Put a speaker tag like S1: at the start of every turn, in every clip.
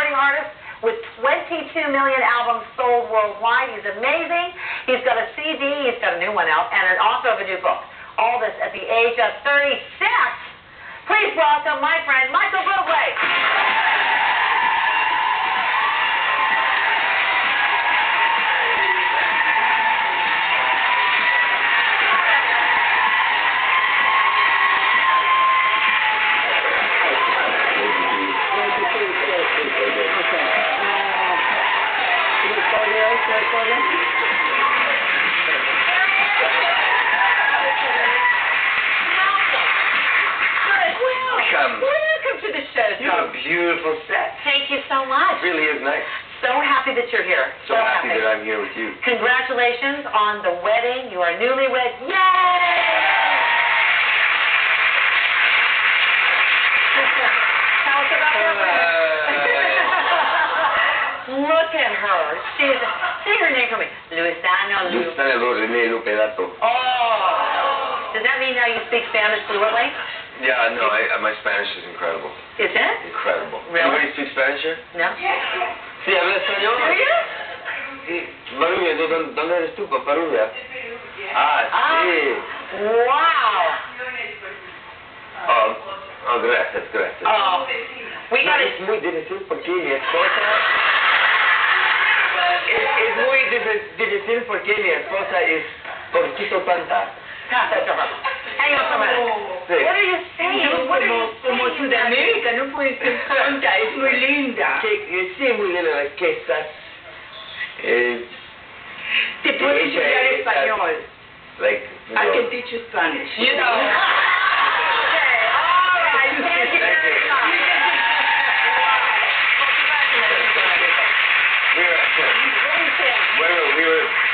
S1: songwriting artist with 22 million albums sold worldwide. He's amazing. He's got a CD, he's got a new one out, and also of a new book. All this at the age of 36. Please welcome my friend, Michael Buble. Welcome to the show.
S2: You have a beautiful set.
S1: Thank you so much.
S2: It really is nice.
S1: So happy that you're here.
S2: So happy that I'm here with you.
S1: Congratulations on the wedding. You are newlywed. Yay! Tell us about your wedding. Look at her. She's, say her name for me. Luisana
S2: Lupedato.
S1: Oh. Does that mean now you speak Spanish fluently?
S2: Yeah, no, my Spanish is incredible.
S1: Is it?
S2: Incredible.
S1: Really?
S2: Anybody speak Spanish here?
S1: No.
S2: Sí, habla español.
S1: Do you?
S2: Sí. Barubia, ¿dónde eres tú, Barubia? Sí.
S1: Wow.
S2: Oh, gracias.
S1: Oh, we got
S2: es muy difícil porque mi esposa... Es muy difícil porque mi esposa es poquito tonta.
S1: Pass that to her. Hang on for a minute.
S2: Sí.
S1: What are you saying?
S3: Como Sudamérica, no puede ser tonta, es muy linda.
S2: Sí, muy linda, que estás...
S3: Te puedo enseñar español.
S2: Like,
S3: I can teach you Spanish.
S1: You know. Okay, all right. Thank you very much.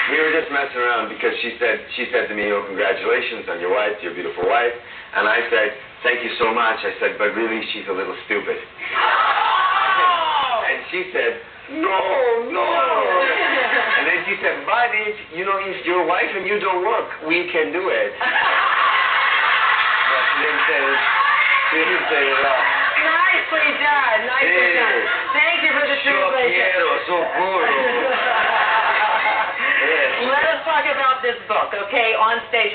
S2: We were just messing around because she said to me, "Oh, congratulations on your wife, your beautiful wife," and I said, "Thank you so much." I said, "But really, she's a little stupid."
S1: Oh!
S2: And she said, "No." And then she said, "But if your wife and you don't work, we can do it." But she didn't say it all.
S1: Nicely done. Nicely done. Thank you for the translation. Let us talk about this book, okay? On stage,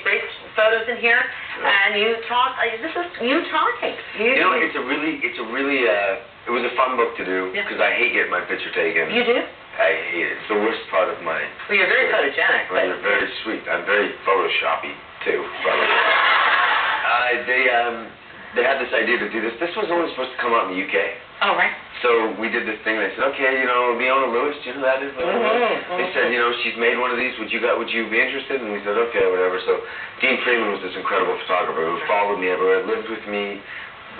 S1: great photos in here, and you talk. This is you talking.
S2: It's a really, it was a fun book to do because I hate getting my picture taken.
S1: You do?
S2: I hate it. It's the worst part of my.
S1: Well, you're very photogenic.
S2: Well, you're very sweet. I'm very Photoshoppy too, probably. They had this idea to do this. This was only supposed to come out in the UK.
S1: Oh, right.
S2: So we did this thing. They said, okay, Leona Lewis, do you know who that is? They said, she's made one of these. Would you be interested? And we said, okay, whatever. So Dean Freeman was this incredible photographer who followed me everywhere, lived with me.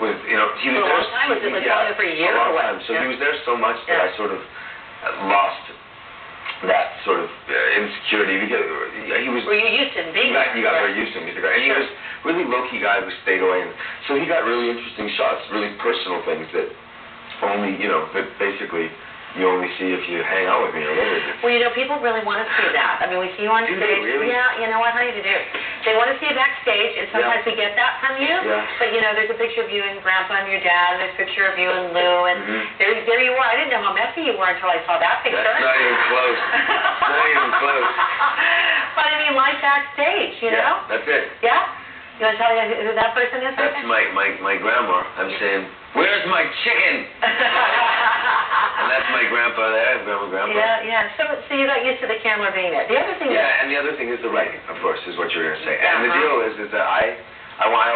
S2: He was
S1: there for a long time. Was it like following for a year?
S2: A long time. So he was there so much that I sort of lost that sort of insecurity because he was.
S1: Were you used to being there?
S2: You got very used to him. He's the guy, and he was really low-key guy who stayed away, and so he got really interesting shots, really personal things that only that basically you only see if you hang out with me or live with me.
S1: Well, people really want to see that. I mean, we see you on stage.
S2: Do they really?
S1: Yeah, you know what, honey, they do. They want to see you backstage, and sometimes we get that from you.
S2: Yeah.
S1: But there's a picture of you and Grandpa and your dad, and there's a picture of you and Lou, and there you were. I didn't know how messy you were until I saw that picture.
S2: That's not even close. Not even close.
S1: But I mean, life backstage, you know?
S2: Yeah, that's it.
S1: Yeah? You want to tell me who that person is?
S2: That's my grandma. I'm saying, where's my chicken? And that's my grandpa there, grandpa.
S1: Yeah. So you got used to the camera being there. The other thing
S2: and the other thing is the writing, of course, is what you're going to say. And the deal is that I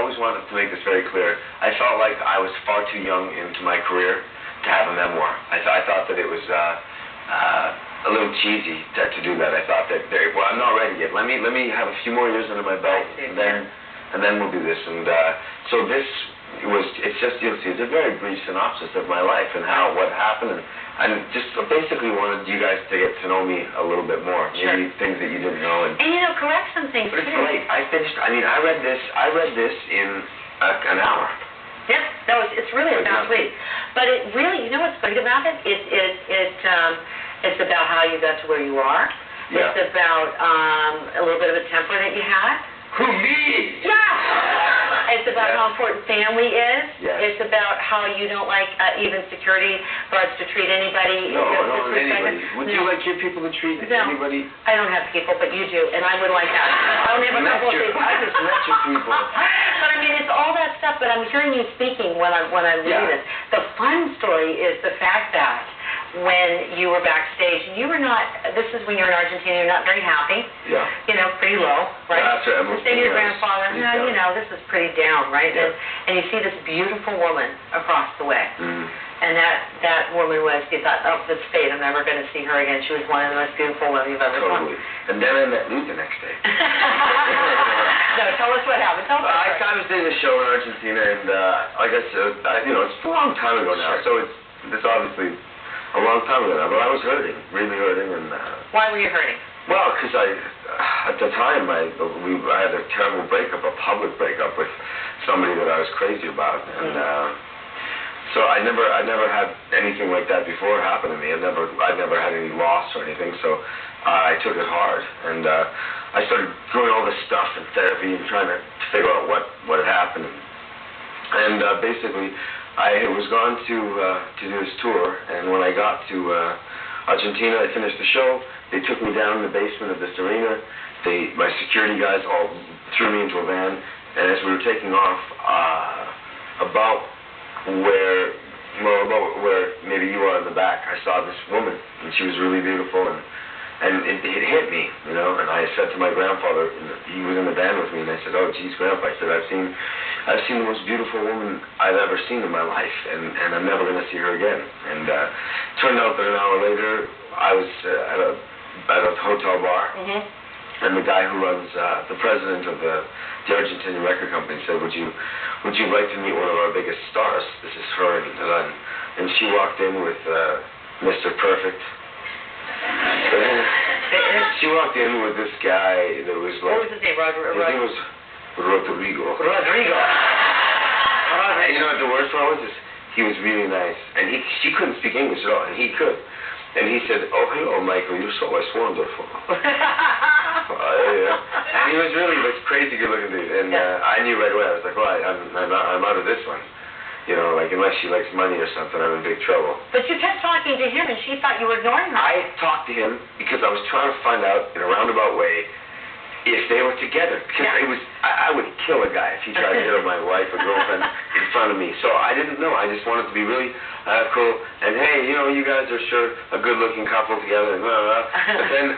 S2: always wanted to make this very clear. I felt like I was far too young into my career to have a memoir. I thought that it was a little cheesy to do that. I thought that, I'm not ready yet. Let me have a few more years under my belt, and then we'll do this. And so this it's just, you'll see, it's a very brief synopsis of my life and what happened, and just basically wanted you guys to get to know me a little bit more, maybe things that you didn't know. And
S1: correct some things,
S2: but it's late. I read this in an hour.
S1: Yeah, it's really a fast read. But it really, what's great about it? It's about how you got to where you are.
S2: Yeah.
S1: It's about a little bit of a temper that you had.
S2: Who, me?
S1: Yeah. It's about how important family is.
S2: Yes.
S1: It's about how you don't like even security guards to treat anybody.
S2: No, I don't want anybody. Would you
S1: No.
S2: like your people to treat
S1: No.
S2: anybody?
S1: I don't have people, but you do, and I would like that. I only have a couple of people.
S2: I just met your people.
S1: But I mean, it's all that stuff. But I'm hearing you speaking when I'm reading
S2: Yeah.
S1: this. The fun story is the fact that when you were backstage, you were not. This is when you're in Argentina. You're not very happy.
S2: Yeah.
S1: You know, pretty low, right?
S2: Yeah, that's right.
S1: You say to your grandfather,
S2: Pretty
S1: no,
S2: down.
S1: you know, this is pretty down, right?
S2: Yeah.
S1: And you see this beautiful woman across the way.
S2: Mm.
S1: And that woman was, you thought, oh, this fate, I'm never going to see her again. She was one of the most beautiful women you've ever seen.
S2: Totally. And then I met Lou the next day.
S1: No, tell us what happened. Tell us
S2: I was doing a show in Argentina, and like I said, it's a long time ago now, so it's obviously a long time ago now, but I was hurting, really hurting, and...
S1: Why were you hurting?
S2: Well, because at the time, I had a terrible breakup, a public breakup with somebody that I was crazy about, and so I never had anything like that before happen to me. I'd never had any loss or anything, so I took it hard, and I started doing all this stuff in therapy and trying to figure out what had happened, and basically I was gone to do this tour, and when I got to Argentina, I finished the show. They took me down in the basement of this arena. My security guys all threw me into a van, and as we were taking off, about where maybe you are in the back, I saw this woman, and she was really beautiful, and it hit me, and I said to my grandfather, he was in the van with me, and I said, oh, geez, Grandpa, I said, I've seen the most beautiful woman I've ever seen in my life, and I'm never going to see her again. And turned out that an hour later, I was at a hotel bar, and the guy who runs, the president of the Argentinian record company said, would you like to meet one of our biggest stars? This is her, and she walked in with Mr. Perfect. She walked in with this guy that was like...
S1: What was his name?
S2: His name was Rodrigo.
S1: Rodrigo.
S2: And you know what the worst part was? He was really nice. And she couldn't speak English at all, and he could. And he said, oh, hello, Michael, you're so wonderful. And he was really this crazy good-looking dude. And I knew right away. I was like, well, I'm out of this one. Unless she likes money or something, I'm in big trouble.
S1: But you kept talking to him, and she thought you were ignoring her.
S2: I talked to him because I was trying to find out in a roundabout way if they were together. Because I would kill a guy if he tried to hit on my wife or girlfriend in front of me. So I didn't know. I just wanted to be really cool. And hey, you guys are sure a good-looking couple together. And blah, blah, blah. But then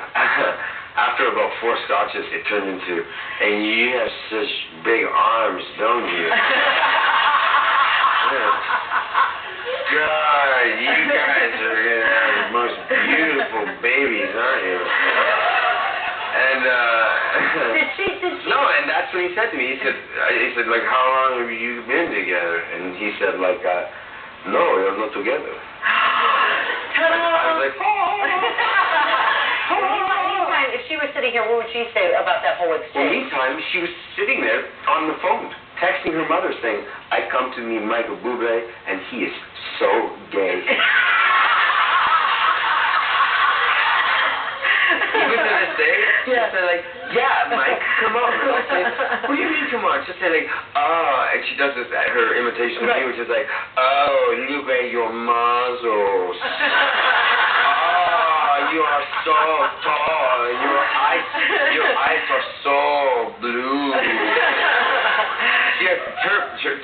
S2: after about 4 scotches, it turned into, and you have such big arms, don't you? God, you guys are going to have the most beautiful babies, aren't you? And,
S1: Did she?
S2: No, and that's what he said to me. He said, like, how long have you been together? And he said, like, no, we're not together. I was like,
S1: Meantime, if she was sitting here, what would she say about that whole exchange?
S2: Well, meantime, she was sitting there on the phone, texting her mother saying, I come to meet Michael Buble, and he is so gay. Even to this day, she'll say like, yeah, Mike, come on. And I'll say, what do you mean come on? She'll say like, oh, and she does this, her imitation of me, which is like, oh, look at your muzzles. You are so tall. Your eyes are so blue.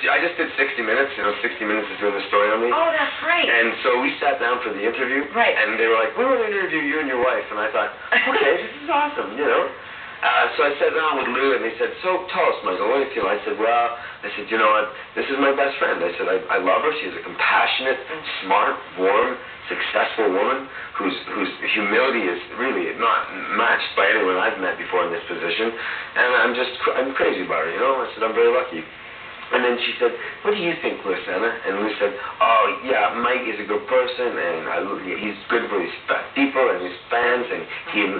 S2: I just did 60 Minutes. 60 Minutes is doing the story on me.
S1: Oh, that's great.
S2: And so we sat down for the interview.
S1: Right.
S2: And they were like, we want to interview you and your wife. And I thought, okay, this is awesome, So I sat down with Lou, and they said, so tell us, Michael, what do you feel? I said, you know what, this is my best friend. I said, I love her. She's a compassionate, smart, warm, successful woman whose humility is really not matched by anyone I've met before in this position. And I'm crazy about her, I said, I'm very lucky. And then she said, what do you think, Luciana? And Lou said, oh, yeah, Mike is a good person, and he's good for his people and his fans, and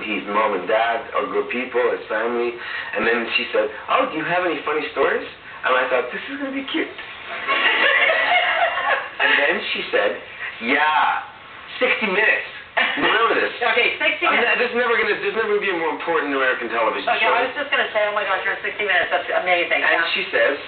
S2: his mom and dad are good people, his family. And then she said, oh, do you have any funny stories? And I thought, this is going to be cute. And then she said, yeah, 60 Minutes. Remember this.
S1: Okay, 60 Minutes.
S2: There's never going to be a more important American television show.
S1: Okay, I was just going to say, oh my gosh, you're in 60 Minutes. That's amazing.
S2: And she says,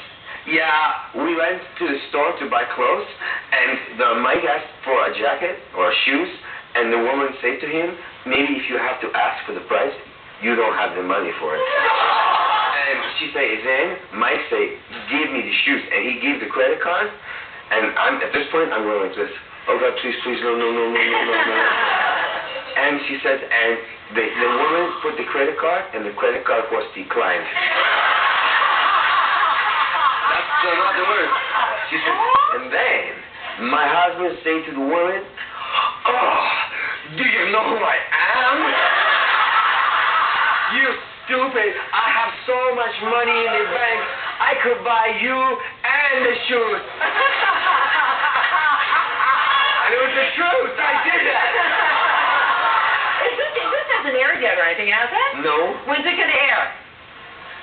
S2: Yeah, we went to the store to buy clothes, and Mike asked for a jacket or shoes, and the woman said to him, maybe if you have to ask for the price, you don't have the money for it. And she said, then Mike said, give me the shoes, and he gave the credit card, and at this point, I'm going like this. Oh God, please, please, no. And she said, and the woman put the credit card, and the credit card was declined. That's not the word. She said, and then my husband said to the woman, oh, do you know who I am? You stupid, I have so much money in the bank, I could buy you and the shoes. And it was the truth, I did that.
S1: This hasn't aired yet or anything, has it?
S2: No.
S1: When's it going to air?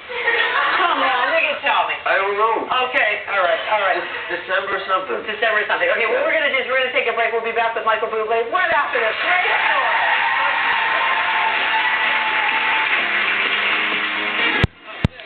S1: Come on, you can tell me.
S2: I don't know.
S1: Okay, all right.
S2: December something.
S1: December something. Okay, what we're going to do is we're going to take a break. We'll be back with Michael Buble right after this.